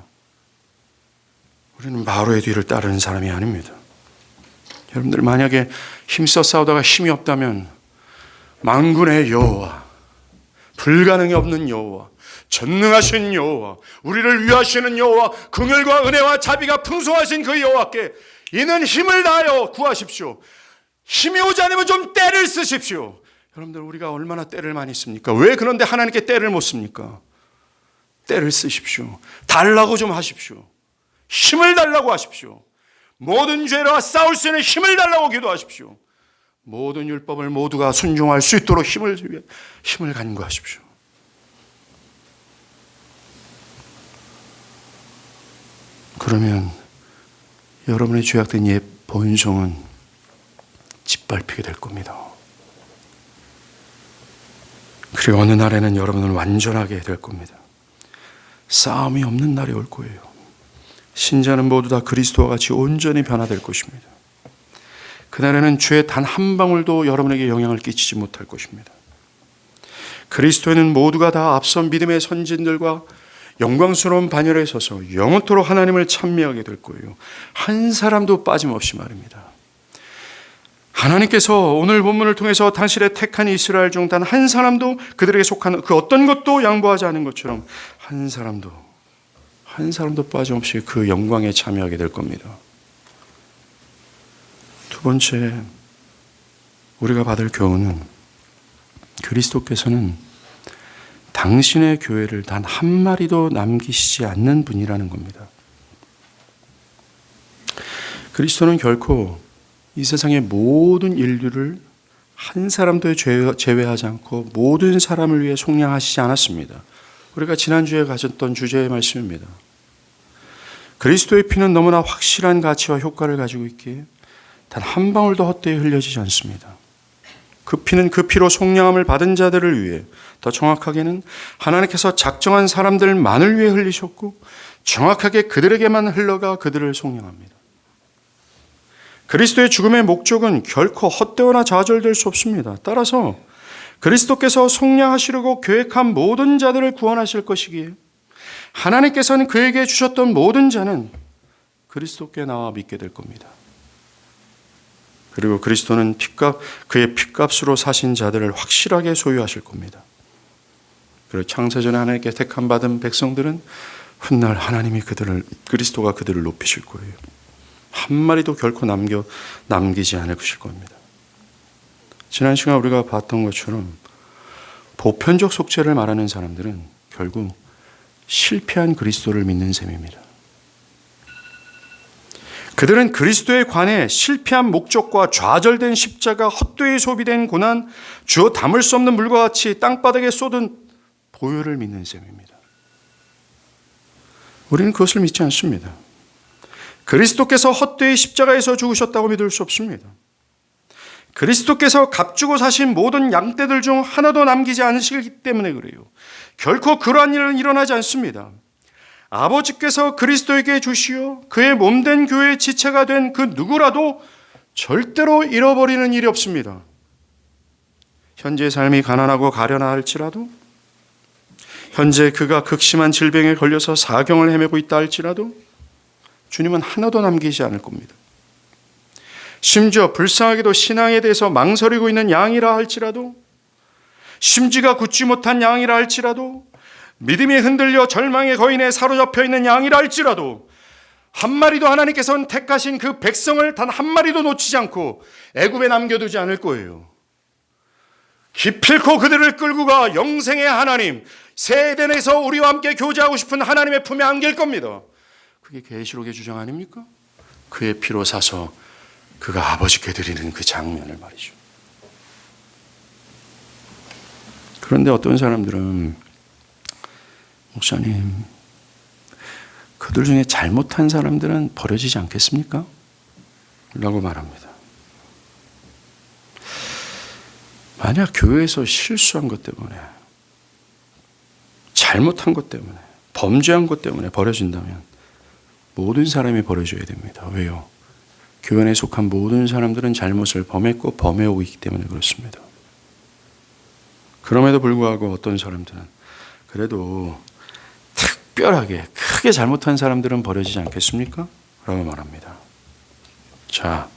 우리는 바로의 뒤를 따르는 사람이 아닙니다. 여러분들, 만약에 힘써 싸우다가 힘이 없다면 만군의 여호와, 불가능이 없는 여호와, 전능하신 여호와, 우리를 위하시는 여호와, 긍휼과 은혜와 자비가 풍성하신 그 여호와께 이는 힘을 다하여 구하십시오. 힘이 오지 않으면 좀 때를 쓰십시오. 여러분들, 우리가 얼마나 때를 많이 씁니까? 왜 그런데 하나님께 때를 못 씁니까? 때를 쓰십시오. 달라고 좀 하십시오. 힘을 달라고 하십시오. 모든 죄와 싸울 수 있는 힘을 달라고 기도하십시오. 모든 율법을 모두가 순종할 수 있도록 힘을 간구하십시오. 그러면 여러분의 죄악된 옛 본성은 짓밟히게 될 겁니다. 그리고 어느 날에는 여러분은 완전하게 될 겁니다. 싸움이 없는 날이 올 거예요. 신자는 모두 다 그리스도와 같이 온전히 변화될 것입니다. 그날에는 죄의 단 한 방울도 여러분에게 영향을 끼치지 못할 것입니다. 그리스도에는 모두가 다 앞선 믿음의 선진들과 영광스러운 반열에 서서 영원토록 하나님을 찬미하게 될 거예요. 한 사람도 빠짐없이 말입니다. 하나님께서 오늘 본문을 통해서 당신의 택한 이스라엘 중 단 한 사람도 그들에게 속한 그 어떤 것도 양보하지 않은 것처럼 한 사람도 빠짐없이 그 영광에 참여하게 될 겁니다. 두 번째, 우리가 받을 교훈은 그리스도께서는 당신의 교회를 단 한 마리도 남기시지 않는 분이라는 겁니다. 그리스도는 결코 이 세상의 모든 인류를 한 사람도 제외하지 않고 모든 사람을 위해 속량하시지 않았습니다. 우리가 지난주에 가졌던 주제의 말씀입니다. 그리스도의 피는 너무나 확실한 가치와 효과를 가지고 있기에 단 한 방울도 헛되이 흘려지지 않습니다. 그 피는 그 피로 속량함을 받은 자들을 위해, 더 정확하게는 하나님께서 작정한 사람들만을 위해 흘리셨고 정확하게 그들에게만 흘러가 그들을 속량합니다. 그리스도의 죽음의 목적은 결코 헛되거나 좌절될 수 없습니다. 따라서 그리스도께서 속량하시려고 계획한 모든 자들을 구원하실 것이기에 하나님께서는 그에게 주셨던 모든 자는 그리스도께 나와 믿게 될 겁니다. 그리고 그리스도는 그의 핏값으로 사신 자들을 확실하게 소유하실 겁니다. 그리고 창세전에 하나님께 택함 받은 백성들은 훗날 하나님이 그리스도가 그들을 높이실 거예요. 한 마리도 결코 남기지 않으실 겁니다. 지난 시간 우리가 봤던 것처럼 보편적 속죄를 말하는 사람들은 결국 실패한 그리스도를 믿는 셈입니다. 그들은 그리스도에 관해 실패한 목적과 좌절된 십자가, 헛되이 소비된 고난, 주어 담을 수 없는 물과 같이 땅바닥에 쏟은 보혈을 믿는 셈입니다. 우리는 그것을 믿지 않습니다. 그리스도께서 헛되이 십자가에서 죽으셨다고 믿을 수 없습니다. 그리스도께서 값주고 사신 모든 양떼들 중 하나도 남기지 않으시기 때문에 그래요. 결코 그러한 일은 일어나지 않습니다. 아버지께서 그리스도에게 주시어 그의 몸된 교회의 지체가 된 그 누구라도 절대로 잃어버리는 일이 없습니다. 현재의 삶이 가난하고 가련하 할지라도, 현재 그가 극심한 질병에 걸려서 사경을 헤매고 있다 할지라도 주님은 하나도 남기지 않을 겁니다. 심지어 불쌍하게도 신앙에 대해서 망설이고 있는 양이라 할지라도, 심지가 굳지 못한 양이라 할지라도, 믿음이 흔들려 절망의 거인에 사로잡혀 있는 양이라 할지라도 한 마리도 하나님께서는 택하신 그 백성을 단 한 마리도 놓치지 않고 애굽에 남겨두지 않을 거예요. 기필코 그들을 끌고 가 영생의 하나님, 새 에덴에서 우리와 함께 교제하고 싶은 하나님의 품에 안길 겁니다. 그게 계시록의 주장 아닙니까? 그의 피로 사서 그가 아버지께 드리는 그 장면을 말이죠. 그런데 어떤 사람들은 목사님, 그들 중에 잘못한 사람들은 버려지지 않겠습니까? 라고 말합니다. 만약 교회에서 실수한 것 때문에, 잘못한 것 때문에, 범죄한 것 때문에 버려진다면 모든 사람이 버려져야 됩니다. 왜요? 교회 안에 속한 모든 사람들은 잘못을 범했고 범해오고 있기 때문에 그렇습니다. 그럼에도 불구하고 어떤 사람들은 그래도 특별하게 크게 잘못한 사람들은 버려지지 않겠습니까? 라고 말합니다. 자,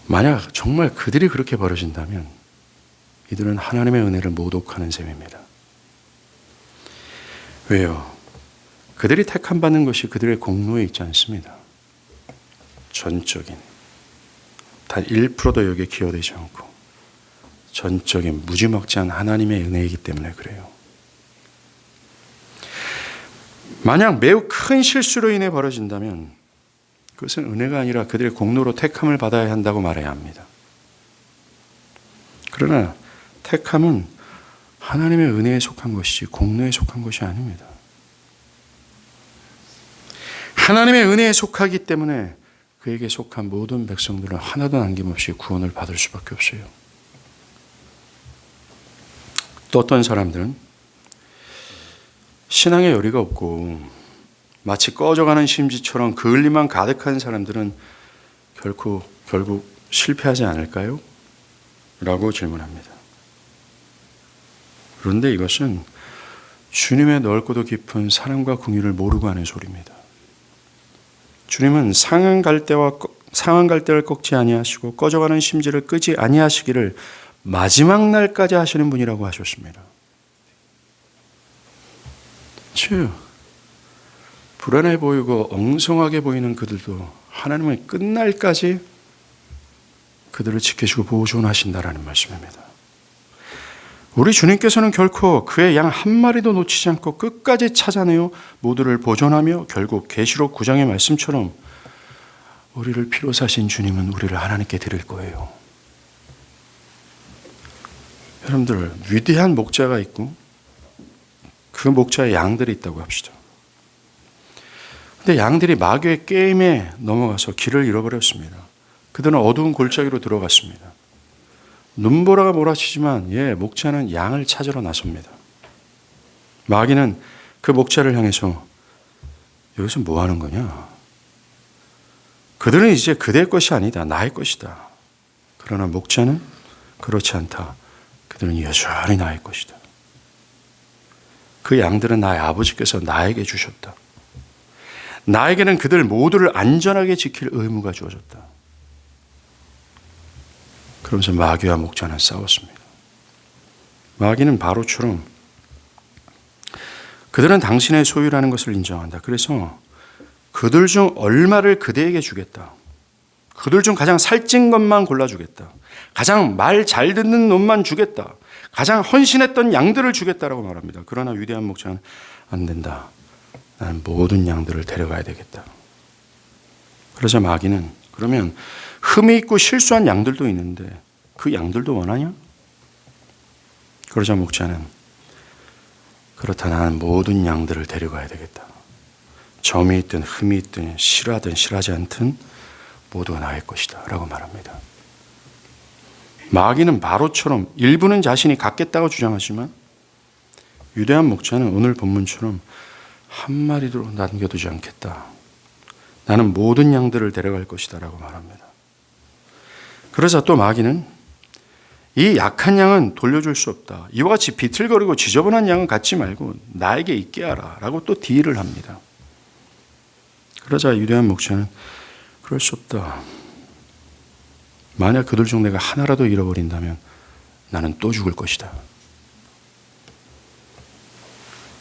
만약 정말 그들이 그렇게 버려진다면 이들은 하나님의 은혜를 모독하는 셈입니다. 왜요? 그들이 택함 받는 것이 그들의 공로에 있지 않습니다. 전적인, 단 1%도 여기에 기여되지 않고 전적인 무지막지한 하나님의 은혜이기 때문에 그래요. 만약 매우 큰 실수로 인해 벌어진다면 그것은 은혜가 아니라 그들의 공로로 택함을 받아야 한다고 말해야 합니다. 그러나 택함은 하나님의 은혜에 속한 것이지 공로에 속한 것이 아닙니다. 하나님의 은혜에 속하기 때문에 그에게 속한 모든 백성들은 하나도 남김없이 구원을 받을 수밖에 없어요. 또 어떤 사람들은 신앙의 열의가 없고 마치 꺼져가는 심지처럼 그을림만 가득한 사람들은 결국 실패하지 않을까요? 라고 질문합니다. 그런데 이것은 주님의 넓고도 깊은 사랑과 긍휼을 모르고 하는 소리입니다. 주님은 상한 갈대를 꺾지 아니하시고 꺼져가는 심지를 끄지 아니하시기를 마지막 날까지 하시는 분이라고 하셨습니다. 즉 불안해 보이고 엉성하게 보이는 그들도 하나님은 끝날까지 그들을 지키시고 보존하신다라는 말씀입니다. 우리 주님께서는 결코 그의 양 한 마리도 놓치지 않고 끝까지 찾아내어 모두를 보존하며 결국 계시록 9장의 말씀처럼 우리를 피로 사신 주님은 우리를 하나님께 드릴 거예요. 여러분들, 위대한 목자가 있고 그 목자의 양들이 있다고 합시다. 근데 양들이 마귀의 게임에 넘어가서 길을 잃어버렸습니다. 그들은 어두운 골짜기로 들어갔습니다. 눈보라가 몰아치지만 목자는 양을 찾으러 나섭니다. 마귀는 그 목자를 향해서 여기서 뭐 하는 거냐? 그들은 이제 그대의 것이 아니다. 나의 것이다. 그러나 목자는 그렇지 않다. 그들은 여전히 나의 것이다. 그 양들은 나의 아버지께서 나에게 주셨다. 나에게는 그들 모두를 안전하게 지킬 의무가 주어졌다. 그러면서 마귀와 목자는 싸웠습니다. 마귀는 바로처럼 그들은 당신의 소유라는 것을 인정한다. 그래서 그들 중 얼마를 그대에게 주겠다. 그들 중 가장 살찐 것만 골라주겠다. 가장 말 잘 듣는 놈만 주겠다. 가장 헌신했던 양들을 주겠다라고 말합니다. 그러나 위대한 목자는 안 된다. 나는 모든 양들을 데려가야 되겠다. 그러자 마귀는 그러면 흠이 있고 실수한 양들도 있는데 그 양들도 원하냐? 그러자 목자는 그렇다. 나는 모든 양들을 데려가야 되겠다. 점이 있든 흠이 있든 싫어하든 싫어하지 않든 모두가 나의 것이다 라고 말합니다. 마귀는 바로처럼 일부는 자신이 갖겠다고 주장하지만 위대한 목자는 오늘 본문처럼 한 마리도 남겨두지 않겠다. 나는 모든 양들을 데려갈 것이다 라고 말합니다. 그러자 또 마귀는 이 약한 양은 돌려줄 수 없다. 이와 같이 비틀거리고 지저분한 양은 갖지 말고 나에게 있게 하라 라고 또 딜을 합니다. 그러자 위대한 목자는 그럴 수 없다. 만약 그들 중 내가 하나라도 잃어버린다면 나는 또 죽을 것이다.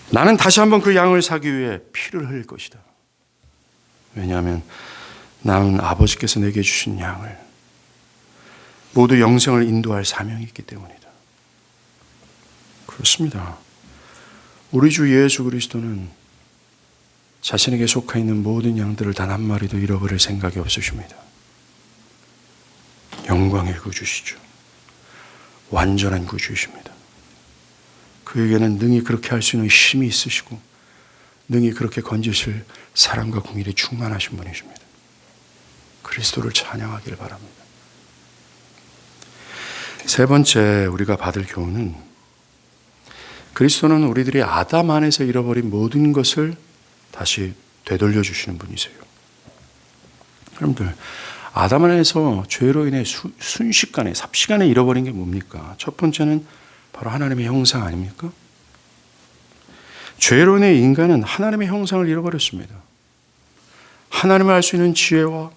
나는 다시 한번 그 양을 사기 위해 피를 흘릴 것이다. 왜냐하면 나는 아버지께서 내게 주신 양을 모두 영생을 인도할 사명이 있기 때문이다. 그렇습니다. 우리 주 예수 그리스도는 자신에게 속해 있는 모든 양들을 단 한 마리도 잃어버릴 생각이 없으십니다. 영광의 구주시죠. 완전한 구주이십니다. 그에게는 능히 그렇게 할 수 있는 힘이 있으시고 능히 그렇게 건지실 사랑과 긍휼이 충만하신 분이십니다. 그리스도를 찬양하기를 바랍니다. 세 번째 우리가 받을 교훈은 그리스도는 우리들이 아담 안에서 잃어버린 모든 것을 다시 되돌려 주시는 분이세요. 여러분들, 아담 안에서 죄로 인해 순식간에 삽시간에 잃어버린 게 뭡니까? 첫 번째는 바로 하나님의 형상 아닙니까? 죄로 인해 인간은 하나님의 형상을 잃어버렸습니다. 하나님을 알 수 있는 지혜와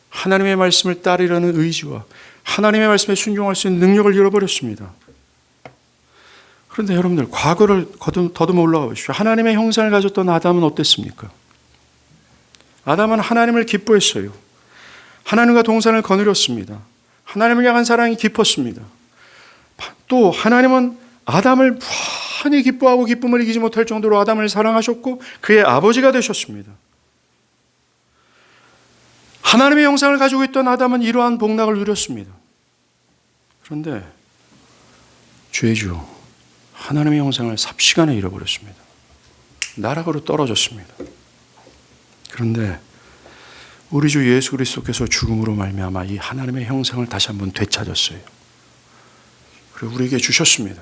하나님의 말씀을 따르려는 의지와 하나님의 말씀에 순종할 수 있는 능력을 잃어버렸습니다. 그런데 여러분들, 과거를 더듬어 올라가 보십시오. 하나님의 형상을 가졌던 아담은 어땠습니까? 아담은 하나님을 기뻐했어요. 하나님과 동산을 거느렸습니다. 하나님을 향한 사랑이 깊었습니다. 또 하나님은 아담을 무한히 기뻐하고 기쁨을 이기지 못할 정도로 아담을 사랑하셨고 그의 아버지가 되셨습니다. 하나님의 형상을 가지고 있던 아담은 이러한 복락을 누렸습니다. 그런데 죄주 하나님의 형상을 삽시간에 잃어버렸습니다. 나락으로 떨어졌습니다. 그런데 우리 주 예수 그리스도께서 죽음으로 말미암아 이 하나님의 형상을 다시 한번 되찾았어요. 그리고 우리에게 주셨습니다.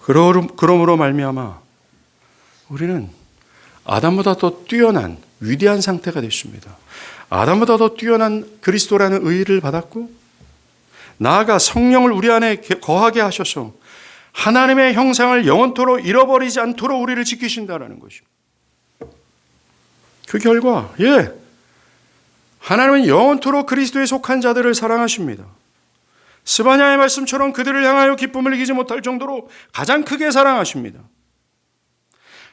그러므로 말미암아 우리는 아담보다 더 뛰어난 위대한 상태가 됐습니다. 아담보다 더 뛰어난 그리스도라는 의의를 받았고, 나아가 성령을 우리 안에 거하게 하셔서 하나님의 형상을 영원토록 잃어버리지 않도록 우리를 지키신다라는 것입니다. 그 결과, 하나님은 영원토록 그리스도에 속한 자들을 사랑하십니다. 스바냐의 말씀처럼 그들을 향하여 기쁨을 이기지 못할 정도로 가장 크게 사랑하십니다.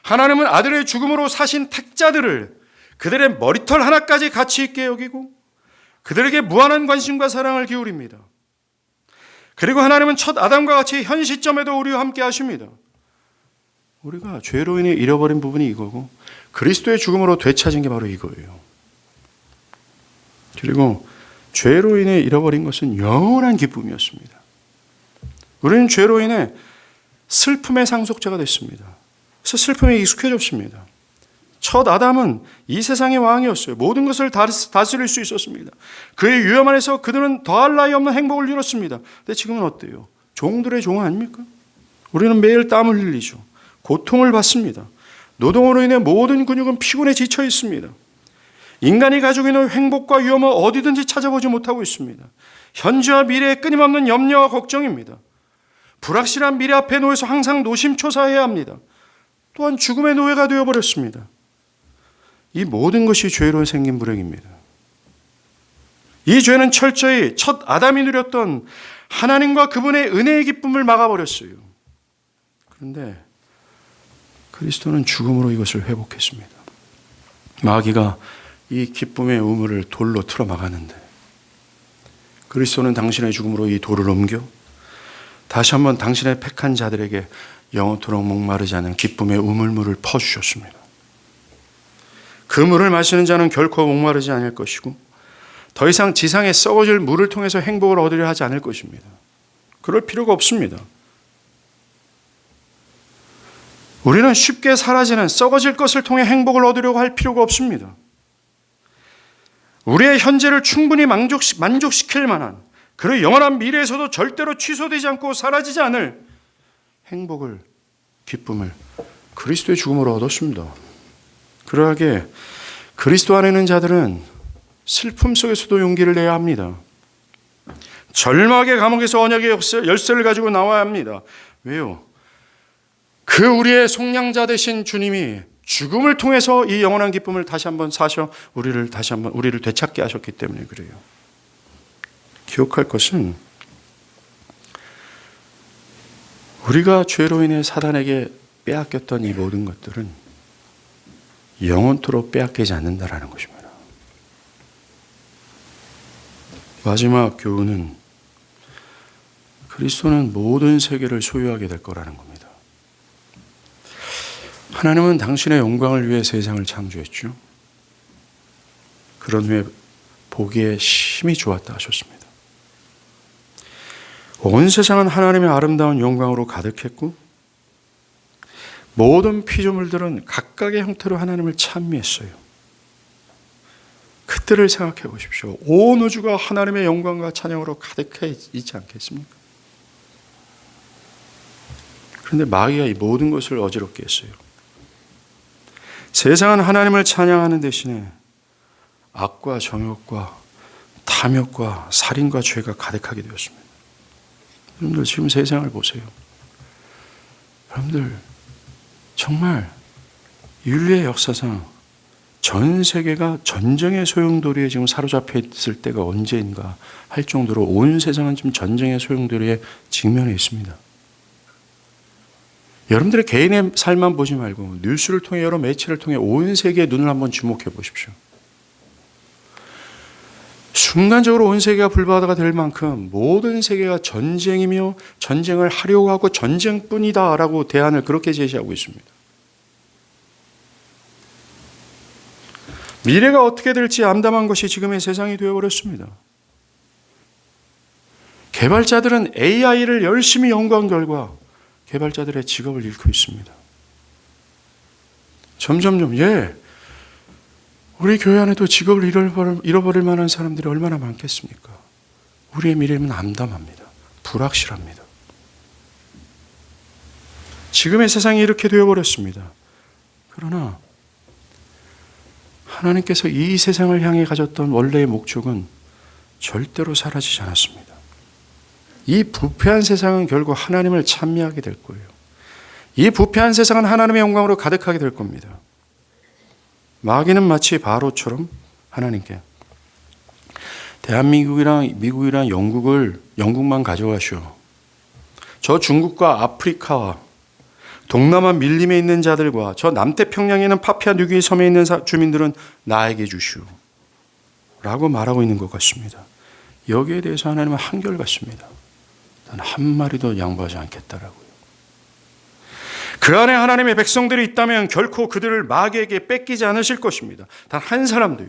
하나님은 아들의 죽음으로 사신 택자들을 그들의 머리털 하나까지 가치 있게 여기고 그들에게 무한한 관심과 사랑을 기울입니다. 그리고 하나님은 첫 아담과 같이 현 시점에도 우리와 함께 하십니다. 우리가 죄로 인해 잃어버린 부분이 이거고 그리스도의 죽음으로 되찾은 게 바로 이거예요. 그리고 죄로 인해 잃어버린 것은 영원한 기쁨이었습니다. 우리는 죄로 인해 슬픔의 상속자가 됐습니다. 그래서 슬픔에 익숙해졌습니다. 첫 아담은 이 세상의 왕이었어요. 모든 것을 다스릴 수 있었습니다. 그의 유염 안에서 그들은 더할 나위 없는 행복을 누렸습니다. 근데 지금은 어때요? 종들의 종 아닙니까? 우리는 매일 땀을 흘리죠. 고통을 받습니다. 노동으로 인해 모든 근육은 피곤에 지쳐 있습니다. 인간이 가지고 있는 행복과 위험을 어디든지 찾아보지 못하고 있습니다. 현재와 미래에 끊임없는 염려와 걱정입니다. 불확실한 미래 앞에 놓여서 항상 노심초사해야 합니다. 또한 죽음의 노예가 되어버렸습니다. 이 모든 것이 죄로 생긴 불행입니다. 이 죄는 철저히 첫 아담이 누렸던 하나님과 그분의 은혜의 기쁨을 막아버렸어요. 그런데 그리스도는 죽음으로 이것을 회복했습니다. 마귀가 이 기쁨의 우물을 돌로 틀어 막았는데 그리스도는 당신의 죽음으로 이 돌을 옮겨 다시 한번 당신의 택한 자들에게 영원토록 목마르지 않은 기쁨의 우물물을 퍼주셨습니다. 그 물을 마시는 자는 결코 목마르지 않을 것이고 더 이상 지상에 썩어질 물을 통해서 행복을 얻으려 하지 않을 것입니다. 그럴 필요가 없습니다. 우리는 쉽게 사라지는 썩어질 것을 통해 행복을 얻으려고 할 필요가 없습니다. 우리의 현재를 충분히 만족시킬 만한 그리고 영원한 미래에서도 절대로 취소되지 않고 사라지지 않을 행복을, 기쁨을 그리스도의 죽음으로 얻었습니다. 그러하게 그리스도 안에 있는 자들은 슬픔 속에서도 용기를 내야 합니다. 절망의 감옥에서 언약의 열쇠를 가지고 나와야 합니다. 왜요? 그 우리의 속량자 되신 주님이 죽음을 통해서 이 영원한 기쁨을 다시 한번 사셔 우리를 되찾게 하셨기 때문에 그래요. 기억할 것은 우리가 죄로 인해 사단에게 빼앗겼던 이 모든 것들은 영원토록 빼앗기지 않는다라는 것입니다. 마지막 교훈은 그리스도는 모든 세계를 소유하게 될 거라는 겁니다. 하나님은 당신의 영광을 위해 세상을 창조했죠. 그런 후에 보기에 심히 좋았다 하셨습니다. 온 세상은 하나님의 아름다운 영광으로 가득했고 모든 피조물들은 각각의 형태로 하나님을 찬미했어요. 그때를 생각해 보십시오. 온 우주가 하나님의 영광과 찬양으로 가득해 있지 않겠습니까? 그런데 마귀가 이 모든 것을 어지럽게 했어요. 세상은 하나님을 찬양하는 대신에 악과 정욕과 탐욕과 살인과 죄가 가득하게 되었습니다. 여러분들 지금 세상을 보세요. 여러분들 정말 인류의 역사상 전 세계가 전쟁의 소용돌이에 지금 사로잡혀 있을 때가 언제인가 할 정도로 온 세상은 지금 전쟁의 소용돌이에 직면해 있습니다. 여러분들의 개인의 삶만 보지 말고 뉴스를 통해 여러 매체를 통해 온 세계의 눈을 한번 주목해 보십시오. 순간적으로 온 세계가 불바다가 될 만큼 모든 세계가 전쟁이며 전쟁을 하려고 하고 전쟁뿐이다라고 대안을 그렇게 제시하고 있습니다. 미래가 어떻게 될지 암담한 것이 지금의 세상이 되어버렸습니다. 개발자들은 AI를 열심히 연구한 결과 개발자들의 직업을 잃고 있습니다. 점점점 우리 교회 안에도 직업을 잃어버릴 만한 사람들이 얼마나 많겠습니까? 우리의 미래는 암담합니다. 불확실합니다. 지금의 세상이 이렇게 되어버렸습니다. 그러나 하나님께서 이 세상을 향해 가졌던 원래의 목적은 절대로 사라지지 않았습니다. 이 부패한 세상은 결국 하나님을 찬미하게 될 거예요. 이 부패한 세상은 하나님의 영광으로 가득하게 될 겁니다. 마귀는 마치 바로처럼 하나님께 대한민국이랑 미국이랑 영국만 가져가시오. 저 중국과 아프리카와 동남아 밀림에 있는 자들과 저 남태평양에 있는 파푸아 뉴기니 섬에 있는 주민들은 나에게 주시오. 라고 말하고 있는 것 같습니다. 여기에 대해서 하나님은 한결같습니다. 난 한 마리도 양보하지 않겠다라고요. 그 안에 하나님의 백성들이 있다면 결코 그들을 마귀에게 뺏기지 않으실 것입니다. 단 한 사람도요.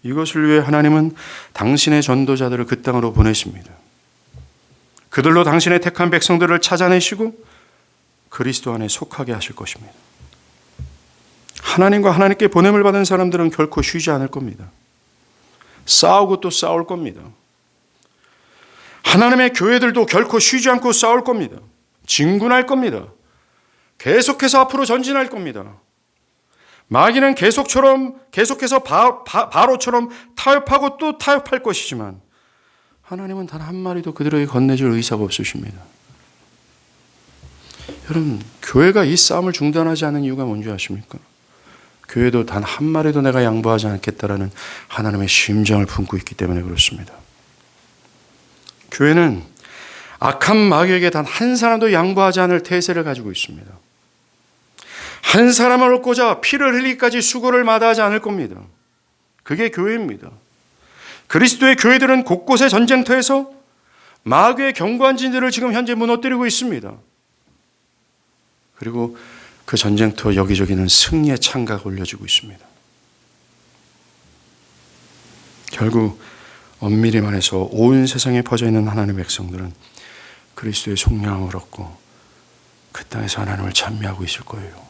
이것을 위해 하나님은 당신의 전도자들을 그 땅으로 보내십니다. 그들로 당신의 택한 백성들을 찾아내시고 그리스도 안에 속하게 하실 것입니다. 하나님과 하나님께 보냄을 받은 사람들은 결코 쉬지 않을 겁니다. 싸우고 또 싸울 겁니다. 하나님의 교회들도 결코 쉬지 않고 싸울 겁니다. 진군할 겁니다. 계속해서 앞으로 전진할 겁니다. 마귀는 계속해서 바로처럼 타협하고 또 타협할 것이지만 하나님은 단 한 마리도 그들에게 건네줄 의사가 없으십니다. 여러분, 교회가 이 싸움을 중단하지 않은 이유가 뭔지 아십니까? 교회도 단 한 마리도 내가 양보하지 않겠다라는 하나님의 심정을 품고 있기 때문에 그렇습니다. 교회는 악한 마귀에게 단 한 사람도 양보하지 않을 태세를 가지고 있습니다. 한 사람을 얻고자 피를 흘리기까지 수고를 마다하지 않을 겁니다. 그게 교회입니다. 그리스도의 교회들은 곳곳의 전쟁터에서 마귀의 견고한 진들을 지금 현재 무너뜨리고 있습니다. 그리고 그 전쟁터 여기저기는 승리의 창가가 올려지고 있습니다. 결국 엄밀히 말해서 온 세상에 퍼져 있는 하나님의 백성들은 그리스도의 속량을 얻고 그 땅에서 하나님을 찬미하고 있을 거예요.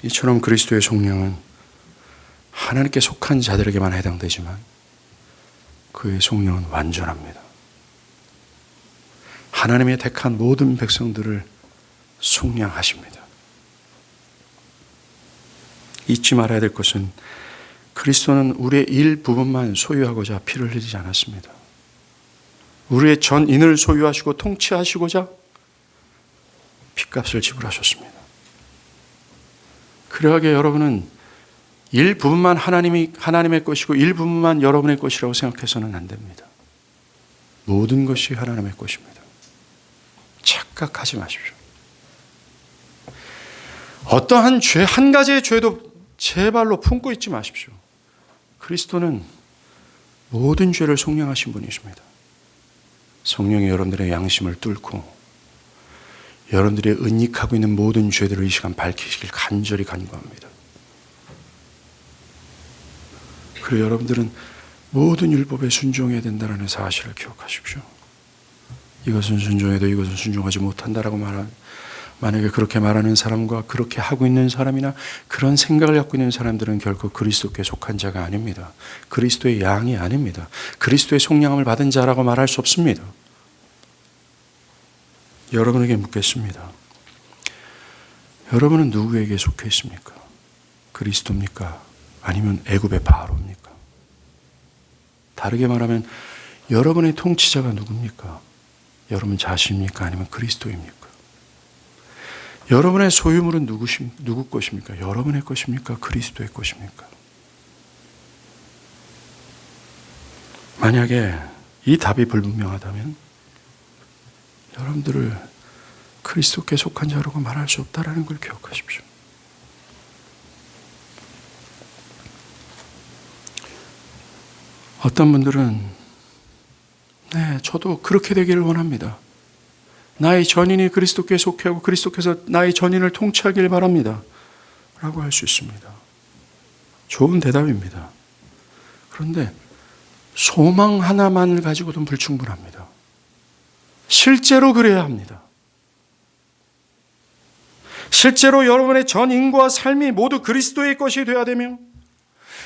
이처럼 그리스도의 속량은 하나님께 속한 자들에게만 해당되지만 그의 속량은 완전합니다. 하나님의 택한 모든 백성들을 속량하십니다. 잊지 말아야 될 것은 그리스도는 우리의 일부분만 소유하고자 피를 흘리지 않았습니다. 우리의 전인을 소유하시고 통치하시고자 핏값을 지불하셨습니다. 그러하게 여러분은 일부분만 하나님의 것이고 일부분만 여러분의 것이라고 생각해서는 안 됩니다. 모든 것이 하나님의 것입니다. 착각하지 마십시오. 어떠한 죄, 한 가지의 죄도 제발로 품고 있지 마십시오. 그리스도는 모든 죄를 속량하신 분이십니다. 성령이 여러분들의 양심을 뚫고 여러분들이 은닉하고 있는 모든 죄들을 이 시간 밝히시길 간절히 간구합니다. 그리고 여러분들은 모든 율법에 순종해야 된다는 사실을 기억하십시오. 이것은 순종해도 이것은 순종하지 못한다라고 만약에 그렇게 말하는 사람과 그렇게 하고 있는 사람이나 그런 생각을 갖고 있는 사람들은 결코 그리스도께 속한 자가 아닙니다. 그리스도의 양이 아닙니다. 그리스도의 속량함을 받은 자라고 말할 수 없습니다. 여러분에게 묻겠습니다. 여러분은 누구에게 속해 있습니까? 그리스도입니까? 아니면 애굽의 바로입니까? 다르게 말하면 여러분의 통치자가 누굽니까? 여러분 자신입니까? 아니면 그리스도입니까? 여러분의 소유물은 누구 것입니까? 여러분의 것입니까? 그리스도의 것입니까? 만약에 이 답이 불분명하다면 여러분들을 그리스도께 속한 자라고 말할 수 없다는 걸 기억하십시오. 어떤 분들은 저도 그렇게 되기를 원합니다. 나의 전인이 그리스도께 속하고 그리스도께서 나의 전인을 통치하길 바랍니다. 라고 할 수 있습니다. 좋은 대답입니다. 그런데 소망 하나만을 가지고도 불충분합니다. 실제로 그래야 합니다. 실제로 여러분의 전인과 삶이 모두 그리스도의 것이 되어야 되며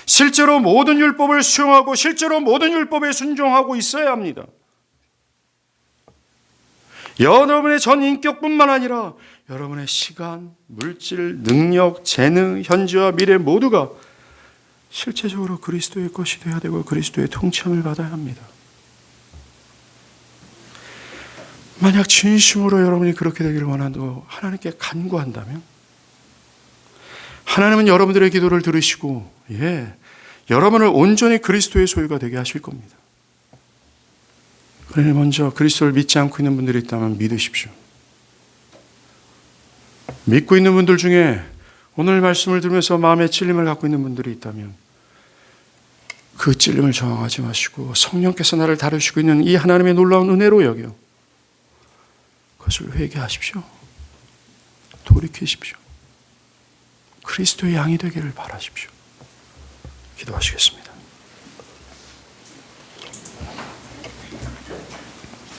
실제로 모든 율법을 수용하고 실제로 모든 율법에 순종하고 있어야 합니다. 여러분의 전 인격뿐만 아니라 여러분의 시간, 물질, 능력, 재능, 현재와 미래 모두가 실제적으로 그리스도의 것이 되어야 되고 그리스도의 통치함을 받아야 합니다. 만약 진심으로 여러분이 그렇게 되기를 원한다고 하나님께 간구한다면 하나님은 여러분들의 기도를 들으시고 여러분을 온전히 그리스도의 소유가 되게 하실 겁니다. 그러니 먼저 그리스도를 믿지 않고 있는 분들이 있다면 믿으십시오. 믿고 있는 분들 중에 오늘 말씀을 들으면서 마음에 찔림을 갖고 있는 분들이 있다면 그 찔림을 저항하지 마시고 성령께서 나를 다루시고 있는 이 하나님의 놀라운 은혜로 여겨 그것을 회개하십시오. 돌이키십시오. 그리스도의 양이 되기를 바라십시오. 기도하시겠습니다.